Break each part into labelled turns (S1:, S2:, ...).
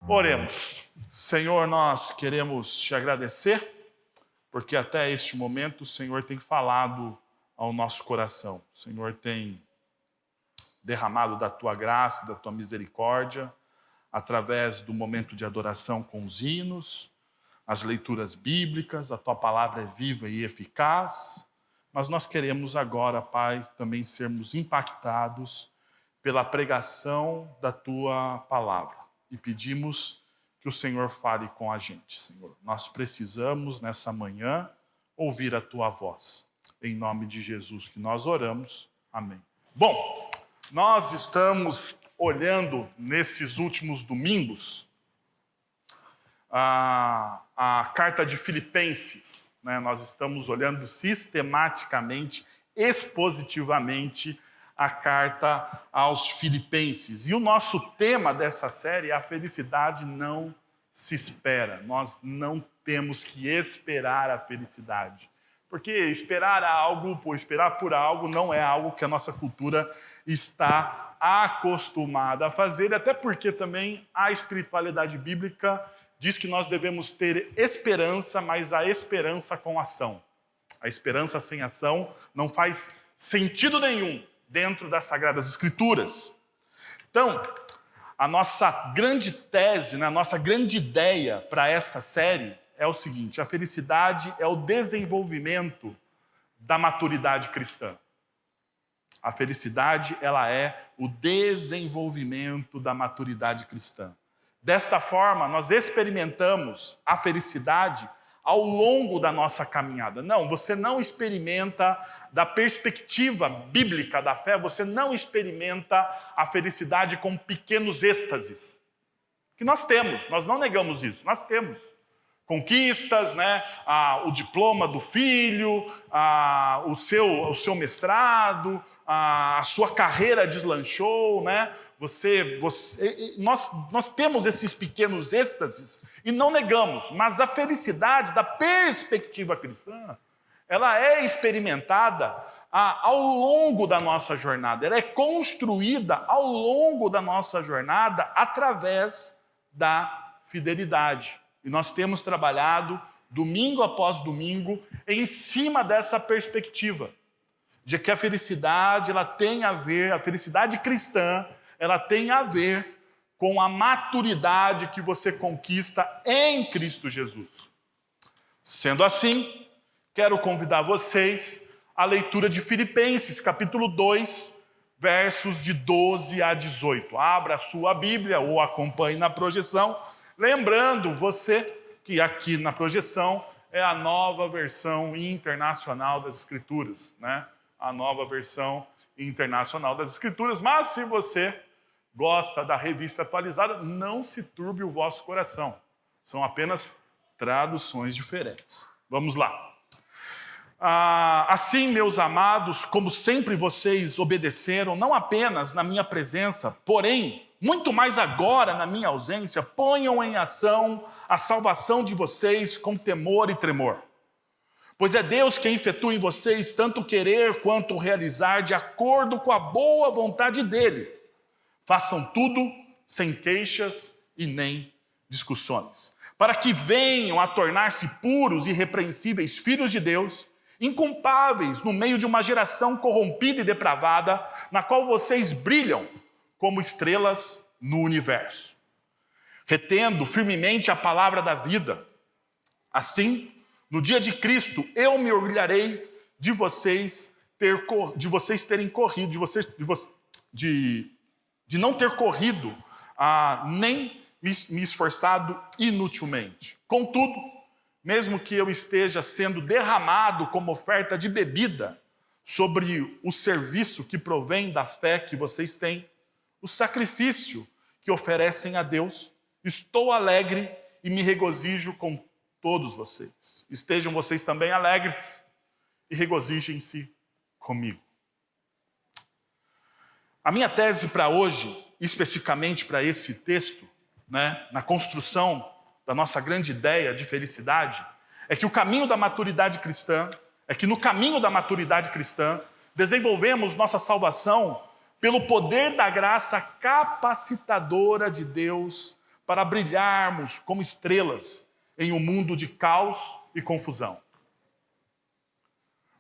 S1: Oremos. Senhor, nós queremos te agradecer, porque até este momento o Senhor tem falado ao nosso coração. O Senhor tem derramado da tua graça, da tua misericórdia, através do momento de adoração com os hinos, as leituras bíblicas. A tua palavra é viva e eficaz, mas nós queremos agora, Pai, também sermos impactados pela pregação da tua palavra. E pedimos que o Senhor fale com a gente, Senhor. Nós precisamos, nessa manhã, ouvir a tua voz. Em nome de Jesus que nós oramos. Amém. Bom, nós estamos olhando nesses últimos domingos a carta de Filipenses, né? Nós estamos olhando sistematicamente, expositivamente, a carta aos Filipenses. E o nosso tema dessa série é a felicidade não se espera. Nós não temos que esperar a felicidade. Porque esperar por algo não é algo que a nossa cultura está acostumada a fazer, até porque também a espiritualidade bíblica diz que nós devemos ter esperança, mas a esperança com ação. A esperança sem ação não faz sentido nenhum dentro das Sagradas Escrituras. Então, a nossa grande tese, a nossa grande ideia para essa série é o seguinte: a felicidade é o desenvolvimento da maturidade cristã. A felicidade, ela é o desenvolvimento da maturidade cristã. Desta forma, nós experimentamos a felicidade ao longo da nossa caminhada. Não, você não experimenta, da perspectiva bíblica da fé, você não experimenta a felicidade com pequenos êxtases. Que nós temos, nós não negamos isso, nós temos. Conquistas, né? O diploma do filho, o seu mestrado, a sua carreira deslanchou, né? Nós temos esses pequenos êxtases e não negamos, mas a felicidade da perspectiva cristã, ela é experimentada ao longo da nossa jornada, ela é construída ao longo da nossa jornada através da fidelidade. E nós temos trabalhado domingo após domingo em cima dessa perspectiva, de que a felicidade, ela tem a ver, a felicidade cristã, ela tem a ver com a maturidade que você conquista em Cristo Jesus. Sendo assim, quero convidar vocês à leitura de Filipenses, capítulo 2, versos de 12 a 18. Abra a sua Bíblia ou acompanhe na projeção. Lembrando você que aqui na projeção é a nova versão internacional das Escrituras, né? A nova versão internacional das Escrituras, mas se você gosta da revista atualizada, não se turbe o vosso coração. São apenas traduções diferentes. Vamos lá. Assim, meus amados, como sempre vocês obedeceram, não apenas na minha presença, porém, muito mais agora na minha ausência, ponham em ação a salvação de vocês com temor e tremor. Pois é Deus quem efetua em vocês tanto querer quanto realizar de acordo com a boa vontade dele. Façam tudo sem queixas e nem discussões, para que venham a tornar-se puros e irrepreensíveis filhos de Deus, inculpáveis no meio de uma geração corrompida e depravada, na qual vocês brilham como estrelas no universo, retendo firmemente a palavra da vida. Assim, no dia de Cristo, eu me orgulharei de vocês terem corrido, de não ter corrido, nem me esforçado inutilmente. Contudo, mesmo que eu esteja sendo derramado como oferta de bebida sobre o serviço que provém da fé que vocês têm, o sacrifício que oferecem a Deus, estou alegre e me regozijo com todos vocês. Estejam vocês também alegres e regozijem-se comigo. A minha tese para hoje, especificamente para esse texto, né, na construção da nossa grande ideia de felicidade, é que no caminho da maturidade cristã, desenvolvemos nossa salvação pelo poder da graça capacitadora de Deus para brilharmos como estrelas em um mundo de caos e confusão.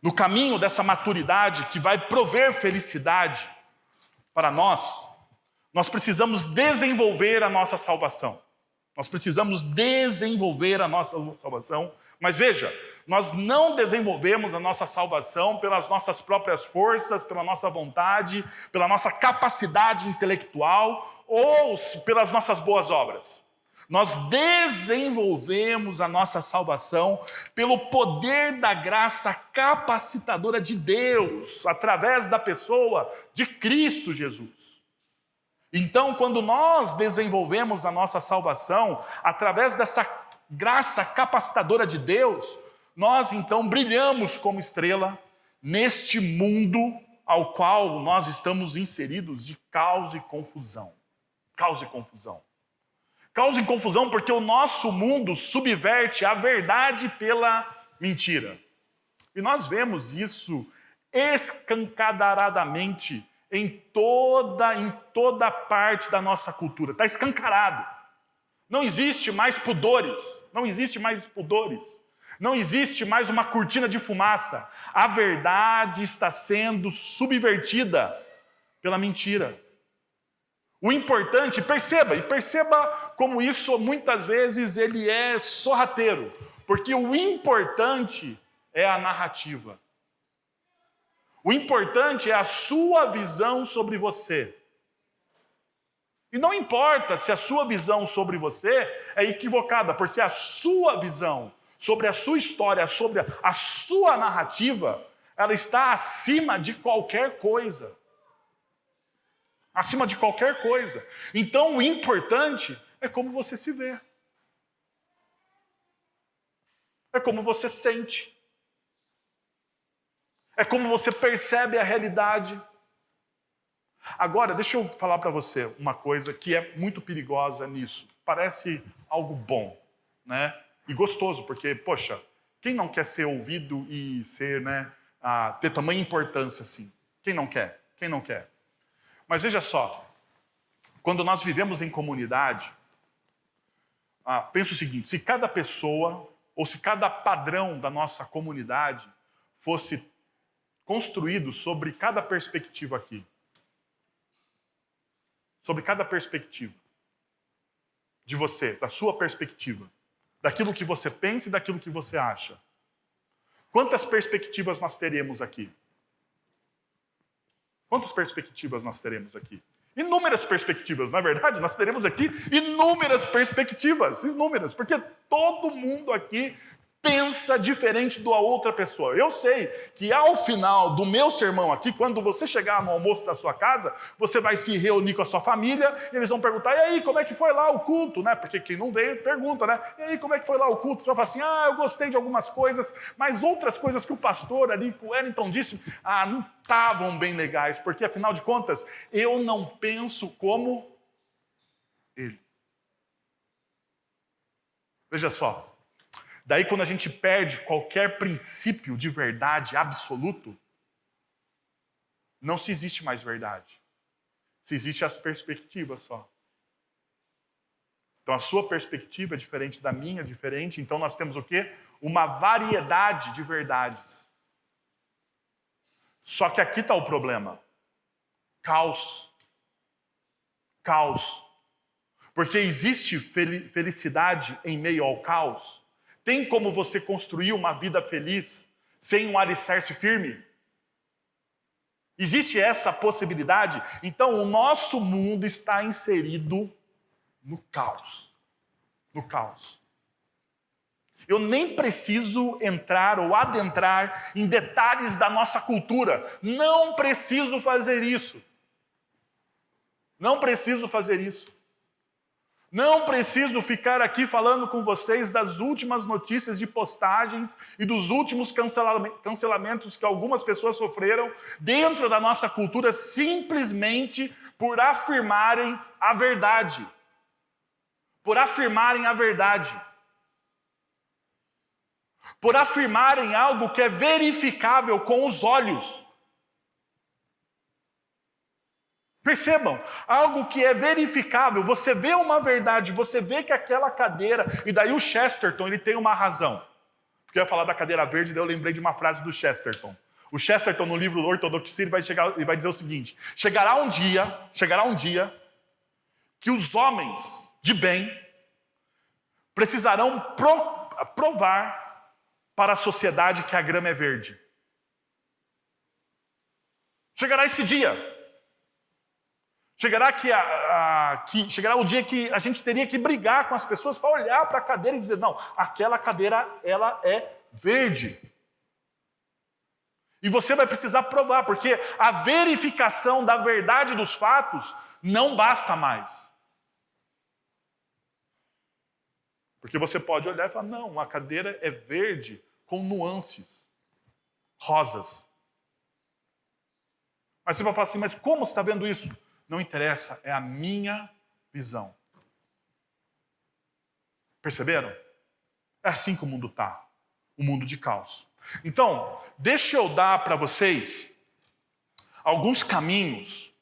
S1: No caminho dessa maturidade que vai prover felicidade para nós precisamos desenvolver a nossa salvação. Nós precisamos desenvolver a nossa salvação. Mas veja, nós não desenvolvemos a nossa salvação pelas nossas próprias forças, pela nossa vontade, pela nossa capacidade intelectual ou pelas nossas boas obras. Nós desenvolvemos a nossa salvação pelo poder da graça capacitadora de Deus, através da pessoa de Cristo Jesus. Então, quando nós desenvolvemos a nossa salvação através dessa graça capacitadora de Deus, nós então brilhamos como estrela neste mundo ao qual nós estamos inseridos de caos e confusão. Caos e confusão. Caos e confusão porque o nosso mundo subverte a verdade pela mentira. E nós vemos isso escancaradamente em toda parte da nossa cultura. Está escancarado. Não existe mais pudores. Não existe mais pudores. Não existe mais uma cortina de fumaça. A verdade está sendo subvertida pela mentira. O importante, perceba como isso muitas vezes ele é sorrateiro, porque o importante é a narrativa. O importante é a sua visão sobre você. E não importa se a sua visão sobre você é equivocada, porque a sua visão sobre a sua história, sobre a sua narrativa, ela está acima de qualquer coisa. Acima de qualquer coisa. Então, o importante é como você se vê. É como você sente. É como você percebe a realidade. Agora, deixa eu falar para você uma coisa que é muito perigosa nisso. Parece algo bom, né? E gostoso, porque, poxa, quem não quer ser ouvido e ser, né, ter tamanha importância assim? Quem não quer? Quem não quer? Mas veja só, quando nós vivemos em comunidade, pensa o seguinte, se cada pessoa, ou se cada padrão da nossa comunidade fosse construído sobre cada perspectiva aqui, sobre cada perspectiva de você, da sua perspectiva, daquilo que você pensa e daquilo que você acha. Quantas perspectivas nós teremos aqui? Quantas perspectivas nós teremos aqui? Inúmeras perspectivas, na verdade, nós teremos aqui inúmeras perspectivas, porque todo mundo aqui pensa diferente da outra pessoa. Eu sei que ao final do meu sermão aqui, quando você chegar no almoço da sua casa, você vai se reunir com a sua família e eles vão perguntar, e aí, como é que foi lá o culto? Né? Porque quem não veio pergunta, né? E aí, como é que foi lá o culto? Você vai falar assim, eu gostei de algumas coisas, mas outras coisas que o pastor ali, o Wellington disse, não estavam bem legais, porque afinal de contas, eu não penso como ele. Veja só. Daí, quando a gente perde qualquer princípio de verdade absoluto, não se existe mais verdade. Se existe as perspectivas só. Então, a sua perspectiva é diferente da minha, diferente. Então, nós temos o quê? Uma variedade de verdades. Só que aqui está o problema. Caos. Caos. Porque existe felicidade em meio ao caos. Tem como você construir uma vida feliz sem um alicerce firme? Existe essa possibilidade? Então, o nosso mundo está inserido no caos. No caos. Eu nem preciso entrar ou adentrar em detalhes da nossa cultura. Não preciso fazer isso. Não preciso fazer isso. Não preciso ficar aqui falando com vocês das últimas notícias de postagens e dos últimos cancelamentos que algumas pessoas sofreram dentro da nossa cultura simplesmente por afirmarem a verdade. Por afirmarem a verdade. Por afirmarem algo que é verificável com os olhos. Percebam, algo que é verificável, você vê uma verdade, você vê que aquela cadeira, e daí o Chesterton, ele tem uma razão. Porque eu ia falar da cadeira verde, daí eu lembrei de uma frase do Chesterton. O Chesterton, no livro Ortodoxia, ele vai dizer o seguinte: chegará um dia que os homens de bem precisarão provar para a sociedade que a grama é verde. Chegará esse dia. Chegará o dia que a gente teria que brigar com as pessoas para olhar para a cadeira e dizer: não, aquela cadeira, ela é verde. E você vai precisar provar, porque a verificação da verdade dos fatos não basta mais. Porque você pode olhar e falar: não, a cadeira é verde com nuances rosas. Mas você vai falar assim: mas como você está vendo isso? Não interessa, é a minha visão. Perceberam? É assim que o mundo está. Um mundo de caos. Então, deixa eu dar para vocês alguns caminhos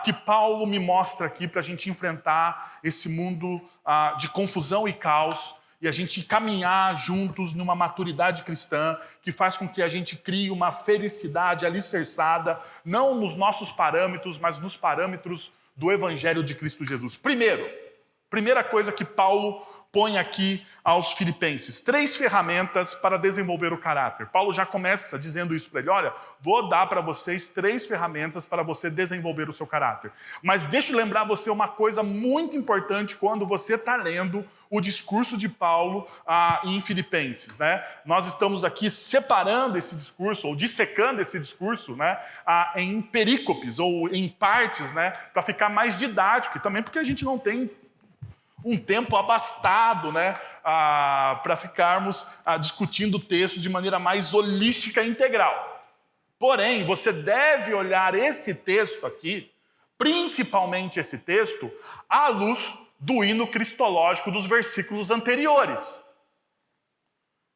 S1: que Paulo me mostra aqui para a gente enfrentar esse mundo de confusão e caos e a gente caminhar juntos numa maturidade cristã que faz com que a gente crie uma felicidade alicerçada, não nos nossos parâmetros, mas nos parâmetros do Evangelho de Cristo Jesus. Primeira coisa que Paulo põe aqui aos filipenses: 3 ferramentas para desenvolver o caráter. Paulo já começa dizendo isso para ele: olha, vou dar para vocês 3 ferramentas para você desenvolver o seu caráter. Mas deixa eu lembrar você uma coisa muito importante quando você está lendo o discurso de Paulo em Filipenses, né? Nós estamos aqui separando esse discurso, ou dissecando esse discurso, né, em perícopes, ou em partes, né, para ficar mais didático, e também porque a gente não tem um tempo abastado, né, para ficarmos discutindo o texto de maneira mais holística e integral. Porém, você deve olhar esse texto aqui, principalmente esse texto, à luz do hino cristológico dos versículos anteriores.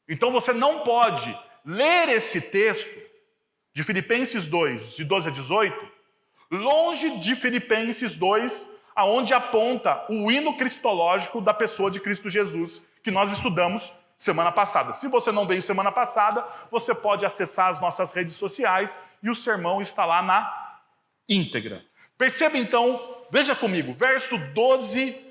S1: Então você não pode ler esse texto de Filipenses 2, de 12 a 18, longe de Filipenses 2, aonde aponta o hino cristológico da pessoa de Cristo Jesus, que nós estudamos semana passada. Se você não veio semana passada, você pode acessar as nossas redes sociais e o sermão está lá na íntegra. Perceba então, veja comigo, verso 12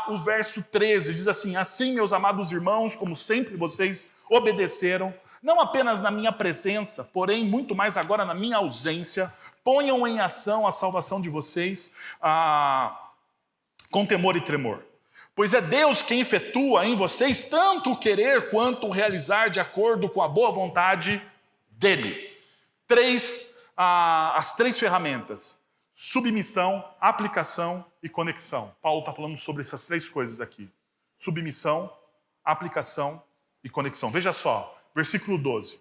S1: o verso 13, diz assim: assim, meus amados irmãos, como sempre vocês obedeceram, não apenas na minha presença, porém muito mais agora na minha ausência, ponham em ação a salvação de vocês com temor e tremor. Pois é Deus quem efetua em vocês tanto o querer quanto o realizar de acordo com a boa vontade dele. As 3 ferramentas: submissão, aplicação e conexão. Paulo está falando sobre essas 3 coisas aqui: submissão, aplicação e conexão. Veja só, versículo 12.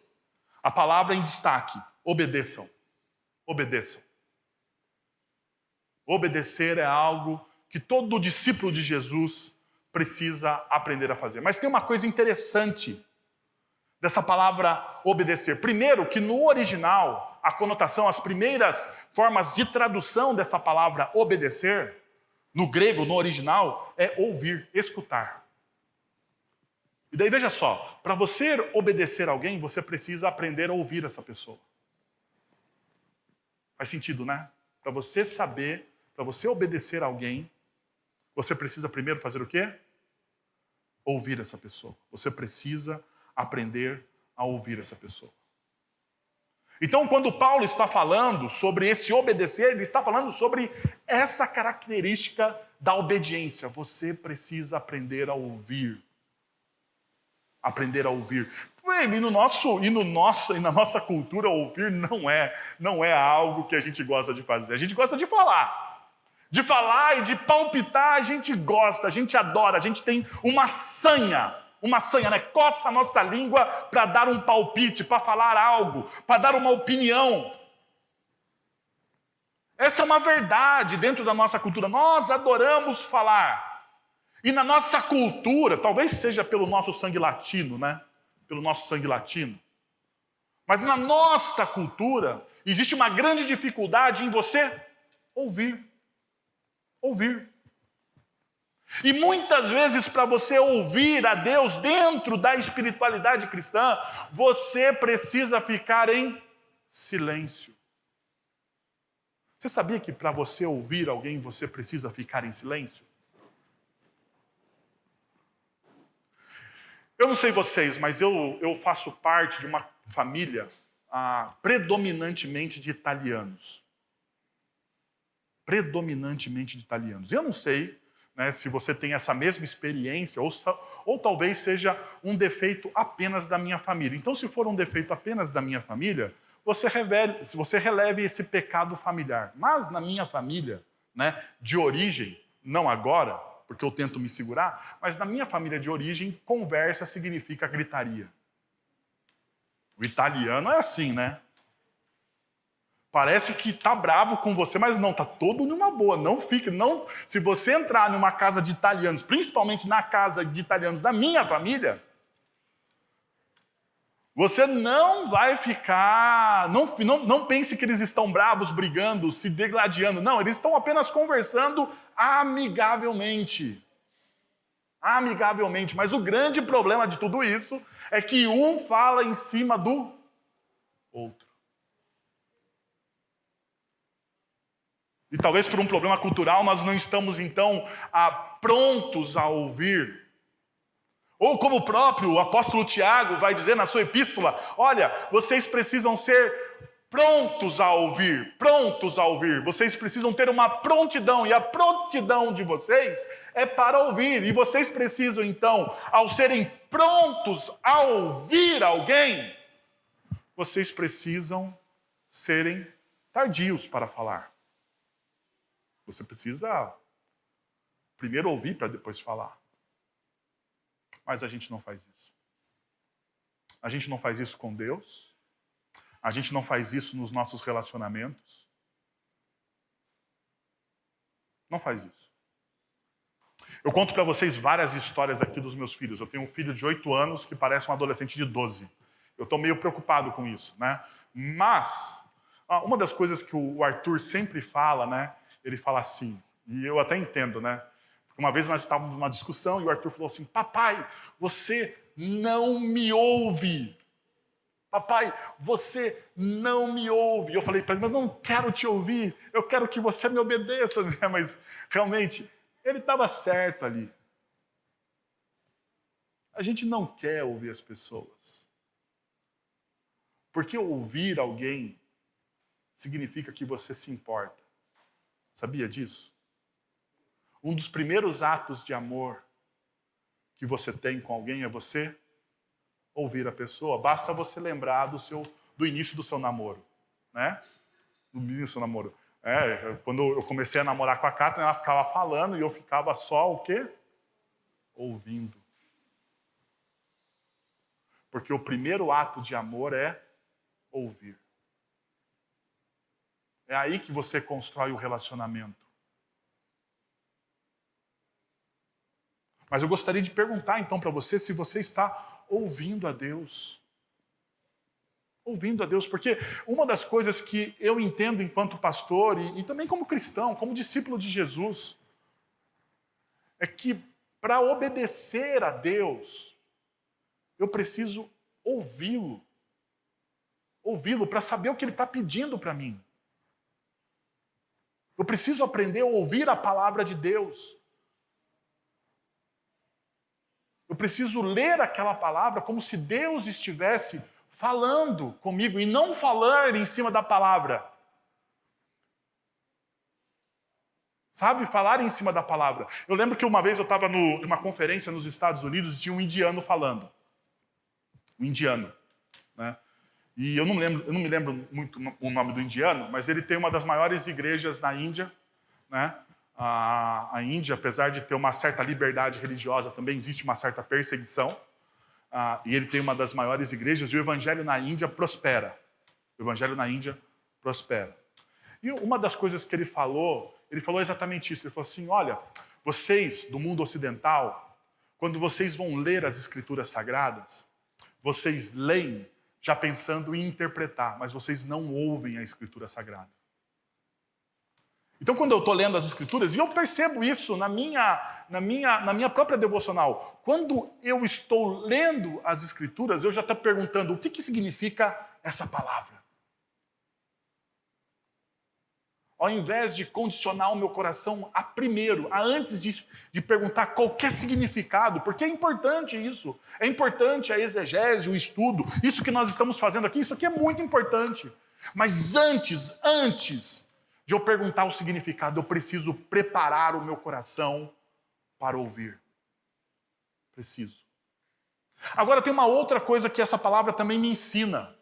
S1: A palavra em destaque: obedeçam. Obedeçam. Obedecer é algo que todo discípulo de Jesus precisa aprender a fazer. Mas tem uma coisa interessante dessa palavra obedecer. Primeiro, que no original, a conotação, as primeiras formas de tradução dessa palavra obedecer, no grego, no original, é ouvir, escutar. E daí veja só, para você obedecer alguém, você precisa aprender a ouvir essa pessoa. Faz sentido, né? Para você saber, para você obedecer alguém, você precisa primeiro fazer o quê? Ouvir essa pessoa. Você precisa aprender a ouvir essa pessoa. Então, quando Paulo está falando sobre esse obedecer, ele está falando sobre essa característica da obediência. Você precisa aprender a ouvir. Aprender a ouvir. E na nossa cultura, ouvir não é algo que a gente gosta de fazer. A gente gosta de falar. De falar e de palpitar, a gente gosta, a gente adora, a gente tem uma sanha, né? Coça a nossa língua para dar um palpite, para falar algo, para dar uma opinião. Essa é uma verdade dentro da nossa cultura. Nós adoramos falar. E na nossa cultura, talvez seja pelo nosso sangue latino, né? Pelo nosso sangue latino. Mas na nossa cultura, existe uma grande dificuldade em você ouvir. Ouvir. E muitas vezes, para você ouvir a Deus dentro da espiritualidade cristã, você precisa ficar em silêncio. Você sabia que para você ouvir alguém, você precisa ficar em silêncio? Eu não sei vocês, mas eu faço parte de uma família predominantemente de italianos. Predominantemente de italianos. Eu não sei, né, se você tem essa mesma experiência ou talvez seja um defeito apenas da minha família. Então, se for um defeito apenas da minha família, você releve esse pecado familiar. Mas na minha família, né, de origem, não agora, porque eu tento me segurar, mas na minha família de origem, conversa significa gritaria. O italiano é assim, né? Parece que tá bravo com você, mas não, tá todo numa boa. Não fique, não. Se você entrar numa casa de italianos, principalmente na casa de italianos da minha família, você não vai ficar... Não pense que eles estão bravos, brigando, se degladiando. Não, eles estão apenas conversando amigavelmente. Amigavelmente. Mas o grande problema de tudo isso é que um fala em cima do outro. E talvez por um problema cultural nós não estamos, então, prontos a ouvir. Ou como o próprio apóstolo Tiago vai dizer na sua epístola, olha, vocês precisam ser prontos a ouvir, prontos a ouvir. Vocês precisam ter uma prontidão, e a prontidão de vocês é para ouvir. E vocês precisam, então, ao serem prontos a ouvir alguém, vocês precisam serem tardios para falar. Você precisa primeiro ouvir para depois falar. Mas a gente não faz isso. A gente não faz isso com Deus. A gente não faz isso nos nossos relacionamentos. Não faz isso. Eu conto para vocês várias histórias aqui dos meus filhos. Eu tenho um filho de 8 anos que parece um adolescente de 12. Eu estou meio preocupado com isso, né? Mas, uma das coisas que o Arthur sempre fala, né? Ele fala assim, e eu até entendo, né? Uma vez nós estávamos numa discussão e o Arthur falou assim, papai, você não me ouve. Papai, você não me ouve. E eu falei para ele, mas eu não quero te ouvir, eu quero que você me obedeça. Mas realmente, ele estava certo ali. A gente não quer ouvir as pessoas. Porque ouvir alguém significa que você se importa. Sabia disso? Um dos primeiros atos de amor que você tem com alguém é você ouvir a pessoa. Basta você lembrar do início do seu namoro, né? Do início do seu namoro. Quando eu comecei a namorar com a Catherine, ela ficava falando e eu ficava só o quê? Ouvindo. Porque o primeiro ato de amor é ouvir. É aí que você constrói o relacionamento. Mas eu gostaria de perguntar então para você se você está ouvindo a Deus. Ouvindo a Deus, porque uma das coisas que eu entendo enquanto pastor e também como cristão, como discípulo de Jesus, é que para obedecer a Deus, eu preciso ouvi-lo. Ouvi-lo para saber o que Ele está pedindo para mim. Eu preciso aprender a ouvir a palavra de Deus. Eu preciso ler aquela palavra como se Deus estivesse falando comigo e não falar em cima da palavra. Sabe? Falar em cima da palavra. Eu lembro que uma vez eu estava numa conferência nos Estados Unidos e tinha um indiano falando. Um indiano, né? E eu não me lembro muito o nome do indiano, mas ele tem uma das maiores igrejas na Índia, né? A Índia, apesar de ter uma certa liberdade religiosa, também existe uma certa perseguição. E ele tem uma das maiores igrejas, e o evangelho na Índia prospera. O evangelho na Índia prospera. E uma das coisas que ele falou exatamente isso. Ele falou assim, olha, vocês do mundo ocidental, quando vocês vão ler as escrituras sagradas, vocês leem já pensando em interpretar, mas vocês não ouvem a escritura sagrada. Então, quando eu estou lendo as Escrituras, e eu percebo isso na minha própria devocional, quando eu estou lendo as Escrituras, eu já estou perguntando o que significa essa palavra. Ao invés de condicionar o meu coração a primeiro, a antes de perguntar qualquer significado, porque é importante isso. É importante a exegese, o estudo, isso que nós estamos fazendo aqui, isso aqui é muito importante. Mas antes de eu perguntar o significado, eu preciso preparar o meu coração para ouvir. Preciso. Agora tem uma outra coisa que essa palavra também me ensina,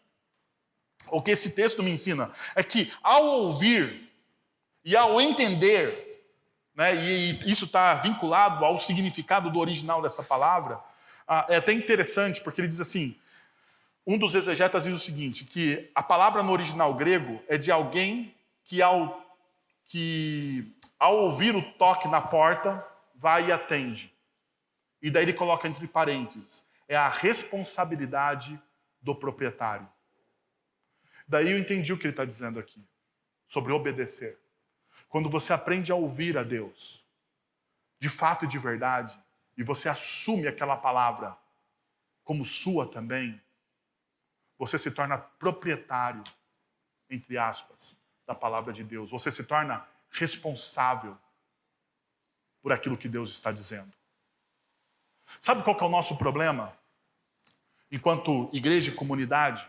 S1: ou que esse texto me ensina, é que ao ouvir e ao entender, né, e isso está vinculado ao significado do original dessa palavra, é até interessante, porque ele diz assim, um dos exegetas diz o seguinte, que a palavra no original grego é de alguém que ao ouvir o toque na porta, vai e atende. E daí ele coloca entre parênteses, é a responsabilidade do proprietário. Daí eu entendi o que ele está dizendo aqui, sobre obedecer. Quando você aprende a ouvir a Deus, de fato e de verdade, e você assume aquela palavra como sua também, você se torna proprietário, entre aspas, da palavra de Deus. Você se torna responsável por aquilo que Deus está dizendo. Sabe qual que é o nosso problema? Enquanto igreja e comunidade,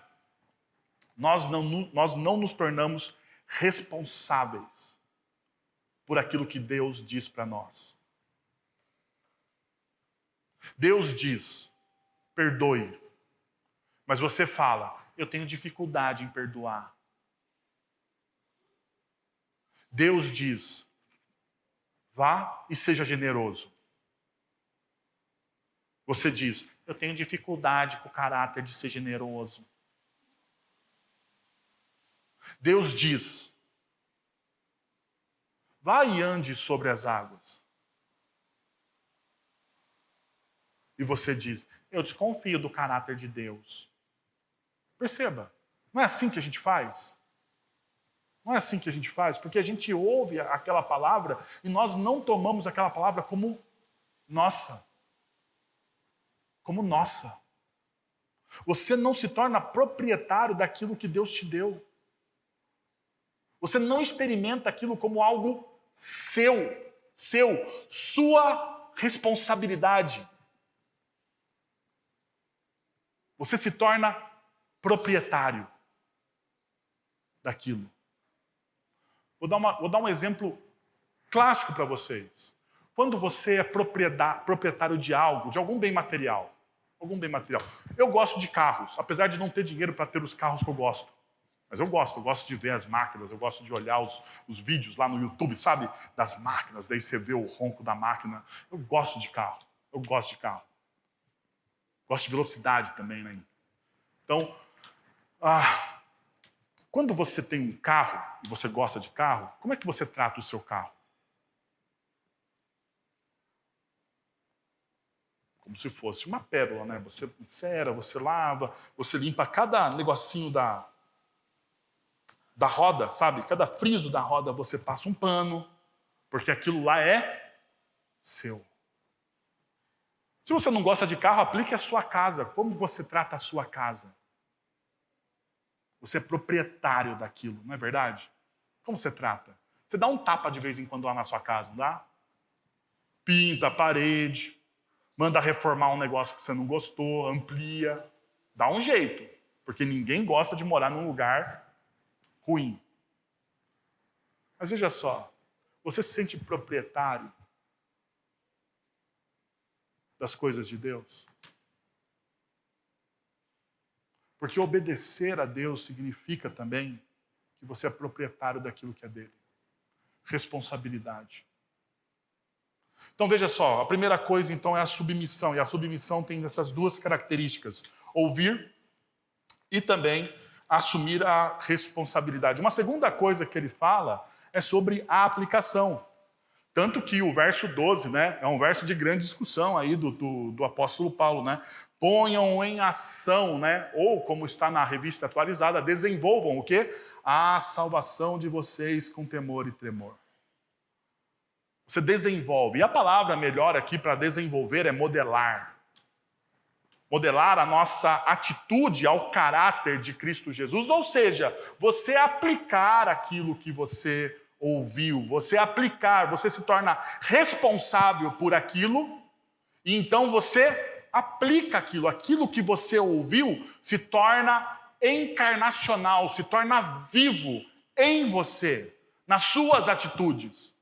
S1: nós não nos tornamos responsáveis por aquilo que Deus diz para nós. Deus diz, perdoe. Mas você fala, eu tenho dificuldade em perdoar. Deus diz, vá e seja generoso. Você diz, eu tenho dificuldade com o caráter de ser generoso. Deus diz, vá e ande sobre as águas. E você diz, eu desconfio do caráter de Deus. Perceba, não é assim que a gente faz? Não é assim que a gente faz, porque a gente ouve aquela palavra e nós não tomamos aquela palavra como nossa. Como nossa. Você não se torna proprietário daquilo que Deus te deu. Você não experimenta aquilo como algo sua responsabilidade. Você se torna proprietário daquilo. Vou dar um exemplo clássico para vocês. Quando você é proprietário de algo, de algum bem material. Eu gosto de carros, apesar de não ter dinheiro para ter os carros que eu gosto. Mas eu gosto de ver as máquinas, eu gosto de olhar os vídeos lá no YouTube, sabe? Das máquinas, daí você vê o ronco da máquina. Eu gosto de carro. Gosto de velocidade também, né? Então, quando você tem um carro e você gosta de carro, como é que você trata o seu carro? Como se fosse uma pérola, né? Você encera, você lava, você limpa cada negocinho da roda, sabe? Cada friso da roda você passa um pano, porque aquilo lá é seu. Se você não gosta de carro, aplique a sua casa. Como você trata a sua casa? Você é proprietário daquilo, não é verdade? Como você trata? Você dá um tapa de vez em quando lá na sua casa, não dá? Pinta a parede, manda reformar um negócio que você não gostou, amplia. Dá um jeito, porque ninguém gosta de morar num lugar ruim. Mas veja só, você se sente proprietário das coisas de Deus? Porque obedecer a Deus significa também que você é proprietário daquilo que é dele. Responsabilidade. Então veja só, a primeira coisa então é a submissão, e a submissão tem essas duas características: ouvir e também assumir a responsabilidade. Uma segunda coisa que ele fala é sobre a aplicação. Tanto que o verso 12, né, é um verso de grande discussão aí do apóstolo Paulo, né? Ponham em ação, né? Ou, como está na revista atualizada, desenvolvam o quê? A salvação de vocês com temor e tremor. Você desenvolve. E a palavra melhor aqui para desenvolver é modelar. Modelar a nossa atitude ao caráter de Cristo Jesus, ou seja, você aplicar aquilo que você ouviu, você aplicar, você se torna responsável por aquilo, e então você aplica aquilo que você ouviu se torna encarnacional, se torna vivo em você, nas suas atitudes,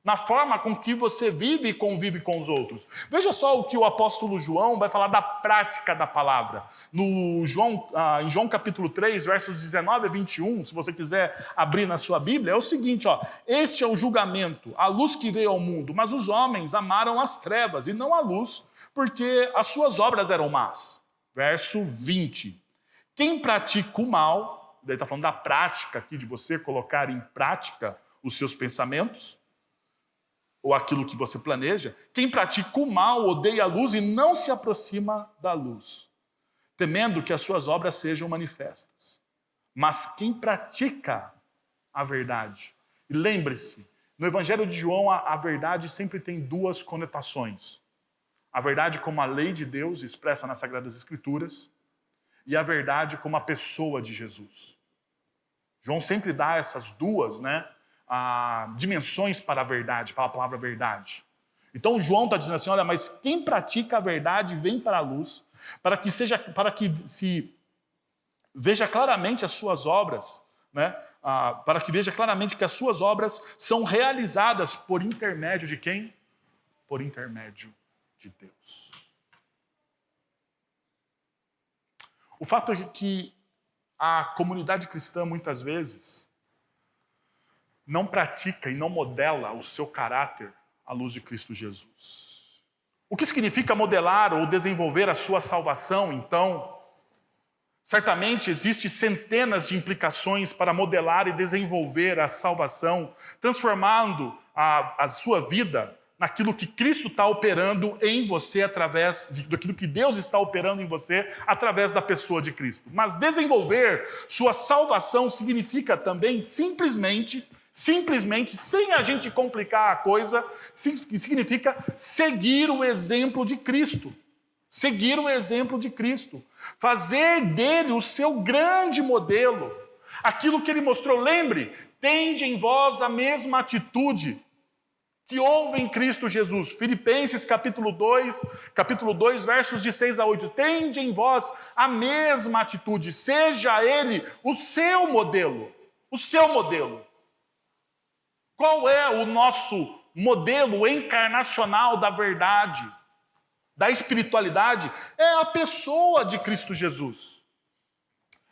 S1: na forma com que você vive e convive com os outros. Veja só o que o apóstolo João vai falar da prática da palavra. Em João capítulo 3, versos 19 a 21, se você quiser abrir na sua Bíblia, é o seguinte, ó: este é o julgamento, a luz que veio ao mundo, mas os homens amaram as trevas e não a luz, porque as suas obras eram más. Verso 20. Quem pratica o mal, daí está falando da prática aqui, de você colocar em prática os seus pensamentos, ou aquilo que você planeja, quem pratica o mal odeia a luz e não se aproxima da luz, temendo que as suas obras sejam manifestas. Mas quem pratica a verdade, e lembre-se, no Evangelho de João a verdade sempre tem duas conotações. A verdade como a lei de Deus expressa nas Sagradas Escrituras, e a verdade como a pessoa de Jesus. João sempre dá essas duas, dimensões para a verdade, para a palavra verdade. Então João está dizendo assim, olha, mas quem pratica a verdade vem para a luz, para que se veja claramente as suas obras, para que veja claramente que as suas obras são realizadas por intermédio de quem? Por intermédio de Deus. O fato é que a comunidade cristã, muitas vezes, não pratica e não modela o seu caráter à luz de Cristo Jesus. O que significa modelar ou desenvolver a sua salvação, então? Certamente existem centenas de implicações para modelar e desenvolver a salvação, transformando a sua vida naquilo que Cristo está operando em você daquilo que Deus está operando em você através da pessoa de Cristo. Mas desenvolver sua salvação significa também simplesmente, sem a gente complicar a coisa, significa seguir o exemplo de Cristo. Seguir o exemplo de Cristo. Fazer dele o seu grande modelo. Aquilo que ele mostrou, lembre, tende em vós a mesma atitude que houve em Cristo Jesus. Filipenses capítulo 2, versos de 6 a 8. Tende em vós a mesma atitude. Seja ele o seu modelo. O seu modelo. Qual é o nosso modelo encarnacional da verdade, da espiritualidade? É a pessoa de Cristo Jesus.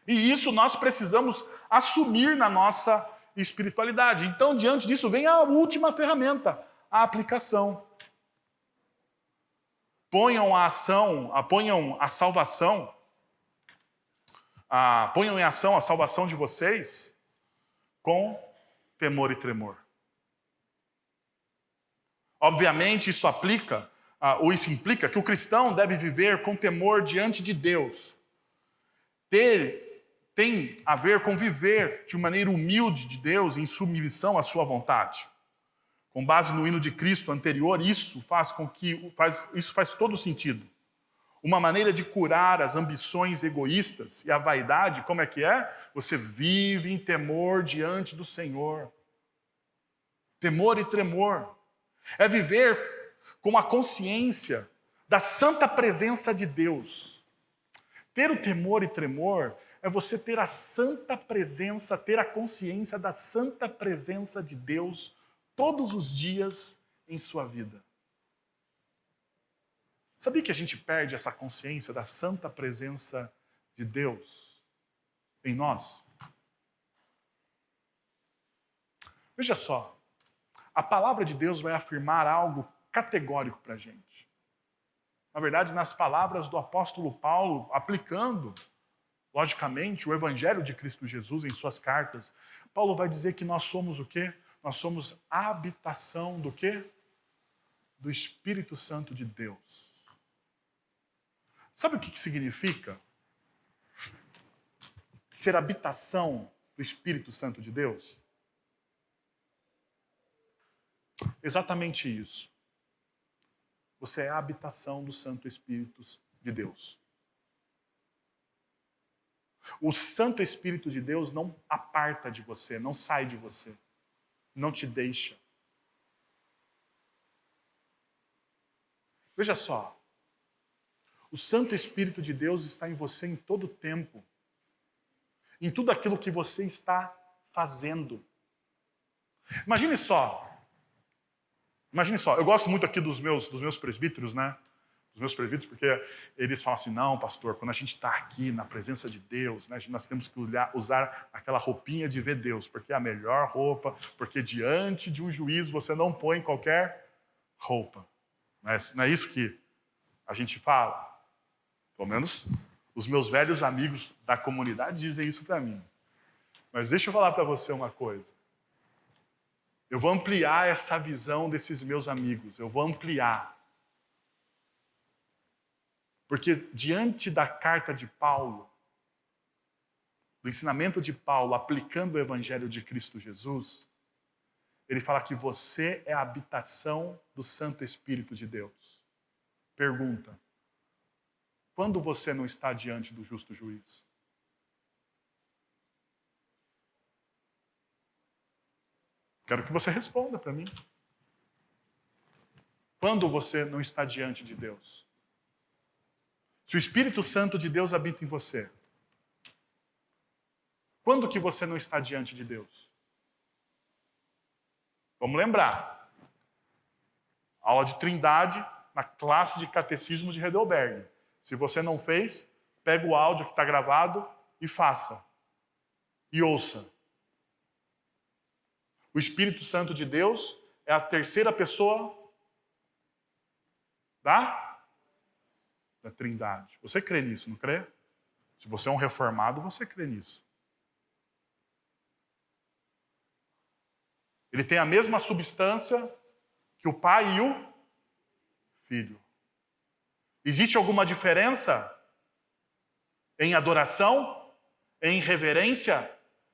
S1: E isso nós precisamos assumir na nossa espiritualidade. Então, diante disso, vem a última ferramenta, a aplicação. Ponham em ação a salvação de vocês com temor e tremor. Obviamente, isso implica que o cristão deve viver com temor diante de Deus. Tem a ver com viver de maneira humilde de Deus, em submissão à sua vontade. Com base no hino de Cristo anterior, isso faz todo sentido. Uma maneira de curar as ambições egoístas e a vaidade, como é que é? Você vive em temor diante do Senhor. Temor e tremor. É viver com a consciência da santa presença de Deus. Ter o temor e tremor é você ter a santa presença, ter a consciência da santa presença de Deus todos os dias em sua vida. Sabia que a gente perde essa consciência da santa presença de Deus em nós? Veja só. A palavra de Deus vai afirmar algo categórico para a gente. Na verdade, nas palavras do apóstolo Paulo, aplicando, logicamente, o evangelho de Cristo Jesus em suas cartas, Paulo vai dizer que nós somos o quê? Nós somos a habitação do quê? Do Espírito Santo de Deus. Sabe o que significa ser habitação do Espírito Santo de Deus? Exatamente isso. Você é a habitação do Santo Espírito de Deus. O Santo Espírito de Deus não aparta de você, não sai de você, não te deixa. Veja só, o Santo Espírito de Deus está em você em todo o tempo, em tudo aquilo que você está fazendo. Imagine só, eu gosto muito aqui dos meus presbíteros, né? Dos meus presbíteros, porque eles falam assim, não, pastor, quando a gente está aqui na presença de Deus, né, nós temos que usar aquela roupinha de ver Deus, porque é a melhor roupa, porque diante de um juiz você não põe qualquer roupa. Não é isso que a gente fala? Pelo menos os meus velhos amigos da comunidade dizem isso para mim. Mas deixa eu falar para você uma coisa. Eu vou ampliar essa visão desses meus amigos. Eu vou ampliar. Porque diante da carta de Paulo, do ensinamento de Paulo, aplicando o Evangelho de Cristo Jesus, ele fala que você é a habitação do Santo Espírito de Deus. Pergunta: quando você não está diante do justo juiz? Quero que você responda para mim. Quando você não está diante de Deus? Se o Espírito Santo de Deus habita em você, quando que você não está diante de Deus? Vamos lembrar. Aula de Trindade na classe de Catecismo de Heidelberg. Se você não fez, pega o áudio que está gravado e faça. E ouça. O Espírito Santo de Deus é a terceira pessoa da Trindade. Você crê nisso, não crê? Se você é um reformado, você crê nisso. Ele tem a mesma substância que o Pai e o Filho. Existe alguma diferença em adoração, em reverência,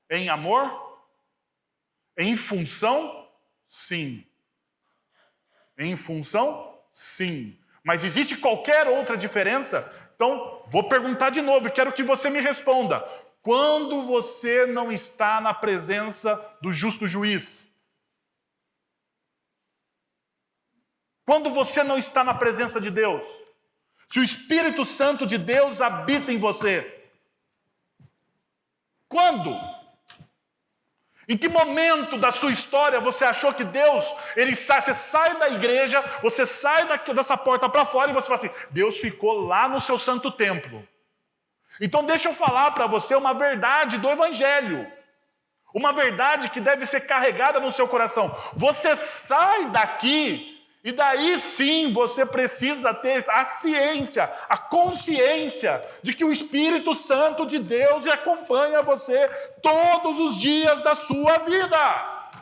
S1: em amor, em função? Sim. Em função? Sim. Mas existe qualquer outra diferença? Então, vou perguntar de novo e quero que você me responda. Quando você não está na presença do justo juiz? Quando você não está na presença de Deus? Se o Espírito Santo de Deus habita em você? Quando? Em que momento da sua história você achou que Deus, você sai da igreja, você sai dessa porta para fora e você fala assim, Deus ficou lá no seu santo templo. Então deixa eu falar para você uma verdade do Evangelho. Uma verdade que deve ser carregada no seu coração. Você sai daqui e daí sim você precisa ter a ciência, a consciência de que o Espírito Santo de Deus acompanha você todos os dias da sua vida.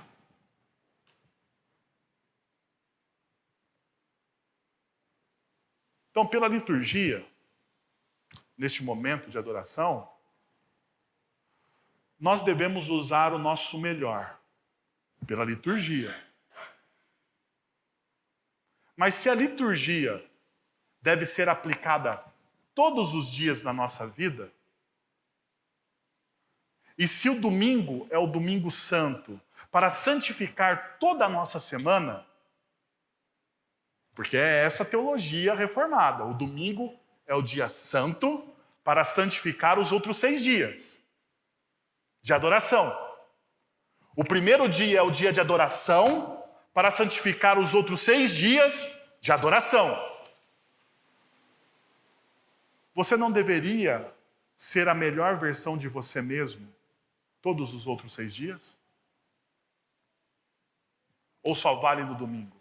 S1: Então, pela liturgia, neste momento de adoração, nós devemos usar o nosso melhor pela liturgia. Mas se a liturgia deve ser aplicada todos os dias da nossa vida, e se o domingo é o domingo santo para santificar toda a nossa semana, porque é essa teologia reformada, o domingo é o dia santo para santificar os outros 6 dias de adoração. O primeiro dia é o dia de adoração para santificar os outros 6 dias de adoração. Você não deveria ser a melhor versão de você mesmo todos os outros 6 dias? Ou só vale no domingo?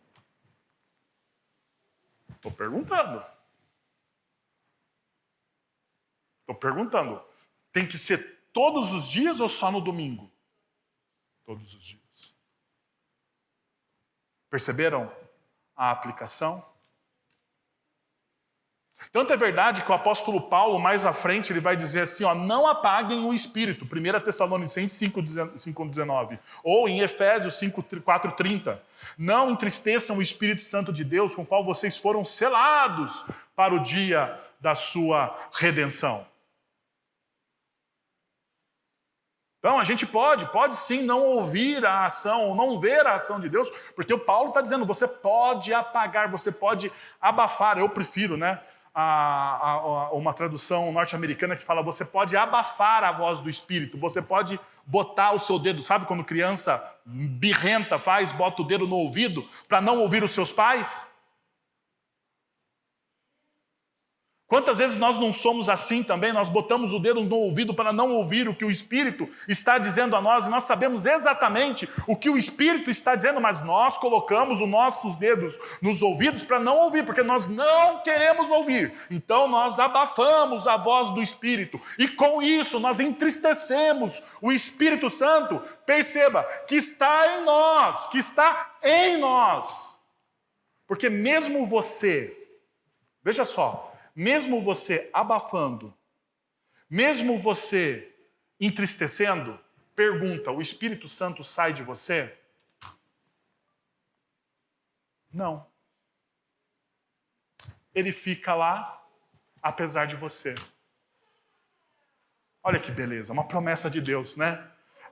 S1: Estou perguntando. Tem que ser todos os dias ou só no domingo? Todos os dias. Perceberam a aplicação? Tanto é verdade que o apóstolo Paulo, mais à frente, ele vai dizer assim, ó, não apaguem o espírito, 1 Tessalonicenses 5:19, ou em Efésios 4:30, não entristeçam o Espírito Santo de Deus, com o qual vocês foram selados para o dia da sua redenção. Então, a gente pode sim não ouvir a ação, ou não ver a ação de Deus, porque o Paulo está dizendo, você pode apagar, você pode abafar. Eu prefiro, né, uma tradução norte-americana que fala, você pode abafar a voz do Espírito, você pode botar o seu dedo, sabe quando criança birrenta bota o dedo no ouvido para não ouvir os seus pais? Quantas vezes nós não somos assim também? Nós botamos o dedo no ouvido para não ouvir o que o Espírito está dizendo a nós, e nós sabemos exatamente o que o Espírito está dizendo, mas nós colocamos os nossos dedos nos ouvidos para não ouvir, porque nós não queremos ouvir. Então nós abafamos a voz do Espírito, e com isso nós entristecemos o Espírito Santo, perceba, que está em nós. Porque mesmo você, veja só, mesmo você abafando, mesmo você entristecendo, pergunta, o Espírito Santo sai de você? Não. Ele fica lá, apesar de você. Olha que beleza, uma promessa de Deus, né?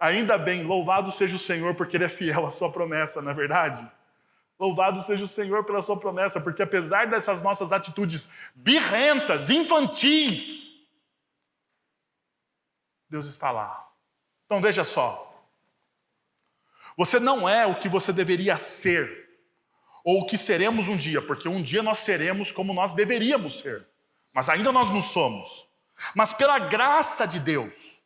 S1: Ainda bem, louvado seja o Senhor, porque Ele é fiel à sua promessa, não é verdade? Louvado seja o Senhor pela sua promessa, porque apesar dessas nossas atitudes birrentas, infantis, Deus está lá. Então veja só, você não é o que você deveria ser, ou o que seremos um dia, porque um dia nós seremos como nós deveríamos ser, mas ainda nós não somos. Mas pela graça de Deus,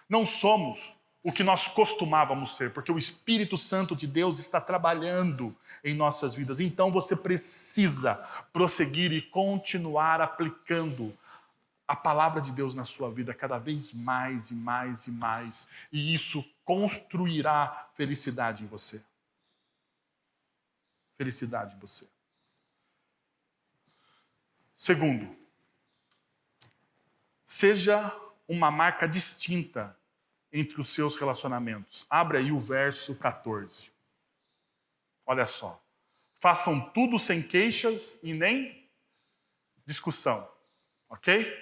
S1: não somos o que nós costumávamos ser, porque o Espírito Santo de Deus está trabalhando em nossas vidas. Então você precisa prosseguir e continuar aplicando a palavra de Deus na sua vida cada vez mais e mais e mais. E isso construirá felicidade em você. Felicidade em você. Segundo, seja uma marca distinta entre os seus relacionamentos. Abra aí o verso 14. Olha só. Façam tudo sem queixas e nem discussão. Ok?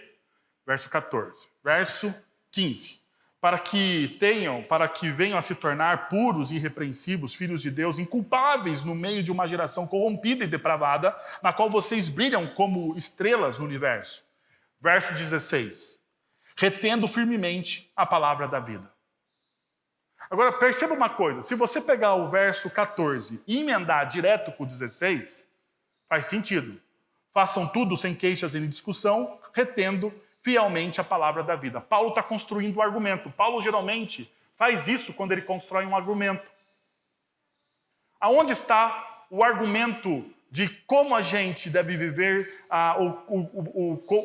S1: Verso 14. Verso 15. Para que venham a se tornar puros e irrepreensíveis, filhos de Deus, inculpáveis no meio de uma geração corrompida e depravada, na qual vocês brilham como estrelas no universo. Verso 16. Retendo firmemente a palavra da vida. Agora, perceba uma coisa. Se você pegar o verso 14 e emendar direto com o 16, faz sentido. Façam tudo sem queixas nem discussão, retendo fielmente a palavra da vida. Paulo está construindo o argumento. Paulo geralmente faz isso quando ele constrói um argumento. Aonde está o argumento de como a gente deve viver,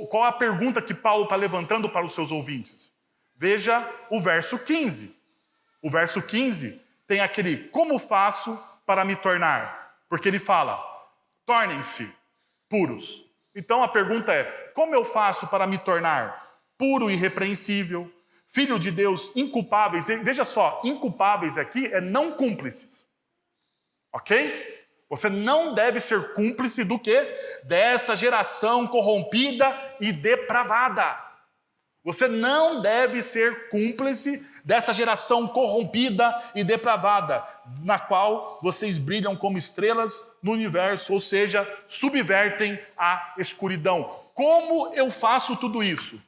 S1: qual a pergunta que Paulo está levantando para os seus ouvintes? Veja o verso 15. O verso 15 tem aquele, como faço para me tornar? Porque ele fala, tornem-se puros. Então a pergunta é, como eu faço para me tornar puro e irrepreensível, filho de Deus, inculpáveis? Veja só, inculpáveis aqui é não cúmplices. Ok? Você não deve ser cúmplice do quê? Dessa geração corrompida e depravada. Você não deve ser cúmplice dessa geração corrompida e depravada, na qual vocês brilham como estrelas no universo, ou seja, subvertem a escuridão. Como eu faço tudo isso?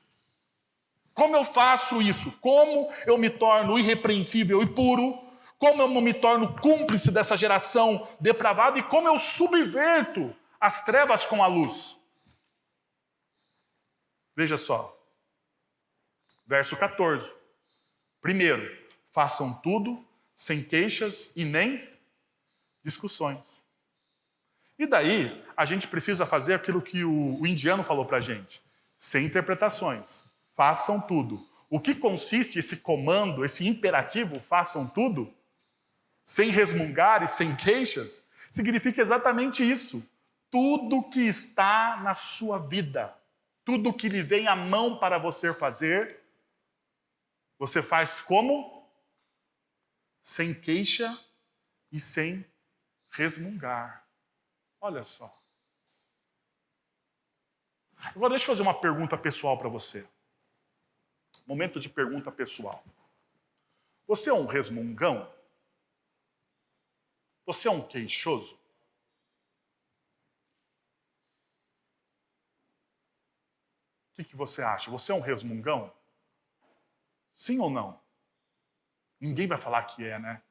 S1: Como eu faço isso? Como eu me torno irrepreensível e puro? Como eu me torno cúmplice dessa geração depravada e como eu subverto as trevas com a luz? Veja só. Verso 14. Primeiro, façam tudo sem queixas e nem discussões. E daí, a gente precisa fazer aquilo que o indiano falou para a gente. Sem interpretações. Façam tudo. O que consiste esse comando, esse imperativo, façam tudo? Sem resmungar e sem queixas, significa exatamente isso. tudo que está na sua vida, tudo que lhe vem à mão para você fazer, você faz como? Sem queixa e sem resmungar. Olha só. Agora deixa eu fazer uma pergunta pessoal para você. Momento de pergunta pessoal. Você é um resmungão? Você é um queixoso? O que você acha? Você é um resmungão? Sim ou não? Ninguém vai falar que é, né?